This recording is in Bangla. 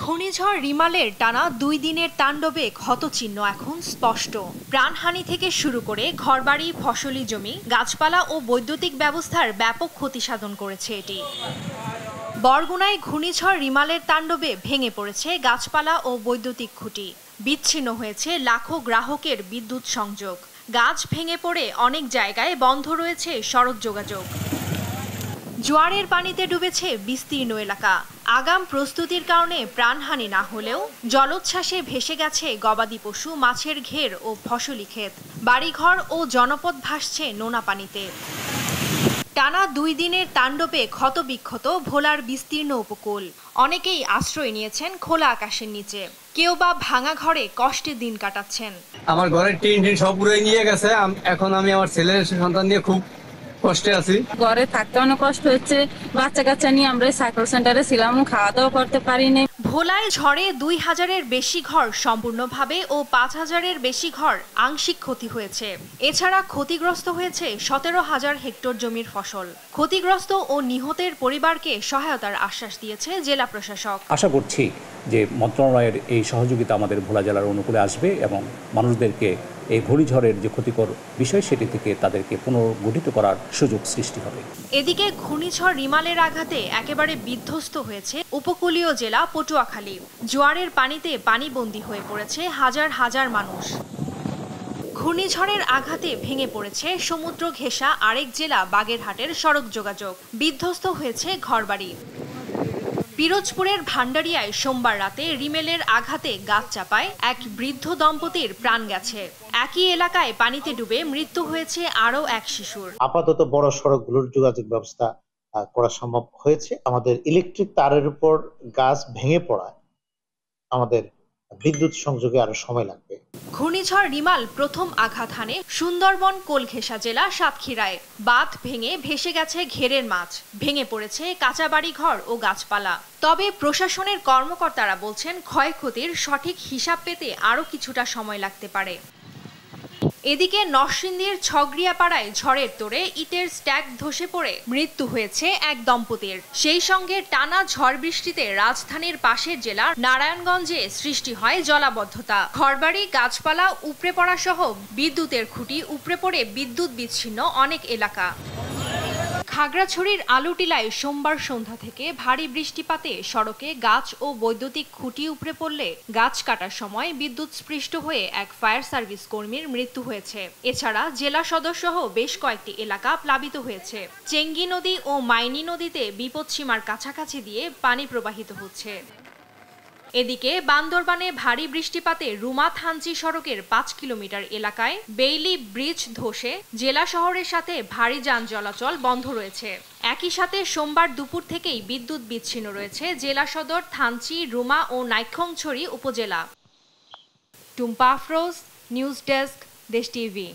ঘূর্ণিঝড় রিমালের টানা ২ দিনের তাণ্ডবে ক্ষতচিহ্ন এখন স্পষ্ট। প্রাণহানি থেকে শুরু করে ঘরবাড়ি, ফসলি জমি, গাছপালা ও বৈদ্যুতিক ব্যবস্থার ব্যাপক ক্ষতি সাধন করেছে এটি। বরগুনায় ঘূর্ণিঝড় রিমালের তাণ্ডবে ভেঙে পড়েছে গাছপালা ও বৈদ্যুতিক খুঁটি। বিচ্ছিন্ন হয়েছে লাখো গ্রাহকের বিদ্যুৎ সংযোগ। গাছ ভেঙে পড়ে অনেক জায়গায় বন্ধ রয়েছে সড়ক যোগাযোগ। জোয়ারের পানিতে ডুবেছে বিস্তীর্ণ এলাকা। আগাম প্রস্তুতির কারণে প্রাণহানি না হলেও জলোচ্ছ্বাসে ভেসে গেছে গবাদি পশু, মাছের ঘের ও ফসলি ক্ষেত। বাড়িঘর ও জনপদ ভাসছে নোনা পানিতে। টানা ২ দিনের তাণ্ডবে ক্ষতবিক্ষত ভোলার বিস্তীর্ণ উপকূল। অনেকেই আশ্রয় নিয়েছেন খোলা আকাশের নিচে, কেউ বা ভাঙা ঘরে কষ্টে দিন কাটাচ্ছেন। আমার ঘরের টিন সব পুরো নিয়ে গেছে। এখন আমি আমার ছেলের সন্তান নিয়ে খুব কষ্টে আছি। ঘরে থাকতে অনেক কষ্ট হচ্ছে। বাচ্চা কাচ্চা নিয়ে আমরা সাইকেল সেন্টারে ছিলাম, খাওয়া দাওয়া করতে পারিনি। ভোলায় ঝড়ে ২,০০০-এর বেশি ঘর সম্পূর্ণভাবে ও ৫,০০০-এর বেশি ঘর আংশিক ক্ষতি হয়েছে। এছাড়া ক্ষতিগ্রস্ত হয়েছে ১৭,০০০ হেক্টর জমির ফসল। ক্ষতিগ্রস্ত ও নিহতের পরিবারকে সহায়তার আশ্বাস দিয়েছে জেলা প্রশাসক। আশা করছি যে মন্ত্রণালয়ের এই সহযোগিতা আমাদের ভোলা জেলার অনুকূলে আসবে এবং মানুষদেরকে এই ঘূর্ণিঝড়ের যে ক্ষতিকর বিষয় সেটি থেকে তাদেরকে পুনর্গঠিত করার সুযোগ সৃষ্টি হবে। এদিকে ঘূর্ণিঝড় রিমালের আঘাতে একেবারে বিধ্বস্ত হয়েছে উপকূলীয় জেলা পটুয়াখালী। জোয়ারের পানিতে পানিবন্দী হয়ে পড়েছে হাজার হাজার মানুষ। ঘূর্ণিঝড়ের আঘাতে ভেঙে পড়েছে সমুদ্র ঘেঁষা আরেক জেলা বাগেরহাটের সড়ক যোগাযোগ। বিধ্বস্ত হয়েছে ঘরবাড়ি। পিরোজপুরের ভান্ডারিয়ায় সোমবার রাতে রিমেলের আঘাতে গাছ চাপায় এক বৃদ্ধ দম্পতির প্রাণ গেছে। একই এলাকায় পানিতে ডুবে মৃত্যু হয়েছে আরও এক শিশুর। আপাতত বড় সড়কগুলোর যোগাযোগ ব্যবস্থা করা সম্ভব হয়েছে। আমাদের ইলেকট্রিক তারের উপর গাছ ভেঙে পড়ায় আমাদের বিদ্যুৎ সংযোগে আরো সময় লাগবে। ঘূর্ণিঝড় রিমাল প্রথম আঘাত হানে সুন্দরবন কোলঘেঁষা জেলা সাতক্ষীরায়। বাঁধ ভেঙে ভেসে গেছে ঘেরের মাছ, ভেঙে পড়েছে কাঁচা বাড়িঘর ও গাছপালা। তবে প্রশাসনের কর্মকর্তারা বলছেন ক্ষয়ক্ষতির সঠিক হিসাব পেতে আরও কিছুটা সময় লাগতে পারে। এদিকে নরসিংদীর ছগরিয়াপাড়ায় ঝড়ের তোড়ে ইটের স্ট্যাক ধসে পড়ে মৃত্যু হয়েছে এক দম্পতির। সেই সঙ্গে টানা ঝড় বৃষ্টিতে রাজধানীর পাশের জেলার নারায়ণগঞ্জে সৃষ্টি হয় জলাবদ্ধতা। ঘরবাড়ি, গাছপালা উপড়ে পড়া সহ বিদ্যুতের খুঁটি উপড়ে পড়ে বিদ্যুৎ বিচ্ছিন্ন অনেক এলাকা। খাগড়াছড়ির আলুটিলায় সোমবার সন্ধ্যা থেকে ভারী বৃষ্টিপাতে সড়কে গাছ ও বৈদ্যুতিক খুঁটি উপড়ে পড়লে গাছ কাটার সময় বিদ্যুৎ স্পৃষ্ট হয়ে এক ফায়ার সার্ভিস কর্মীর মৃত্যু হয়েছে। এছাড়া জেলা সদর সহ বেশ কয়েকটি এলাকা প্লাবিত হয়েছে। চেঙ্গি নদী ও মাইনী নদীতে বিপদসীমার কাছাকাছি দিয়ে পানি প্রবাহিত হচ্ছে। এদিকে বান্দরবানে ভারী বৃষ্টিপাতে রুমা-থানচি সড়কের ৫ কিলোমিটার এলাকায় বেইলি ব্রিজ ধসে জেলা শহরের সাথে ভারী যান চলাচল বন্ধ রয়েছে। একই সাথে সোমবার দুপুর থেকেই বিদ্যুৎ বিচ্ছিন্ন রয়েছে জেলা সদর, থানচি, রুমা ও নাইক্ষ্যংছড়ি উপজেলা। টুম্পা আফরোজ, নিউজ ডেস্ক, দেশ টিভি।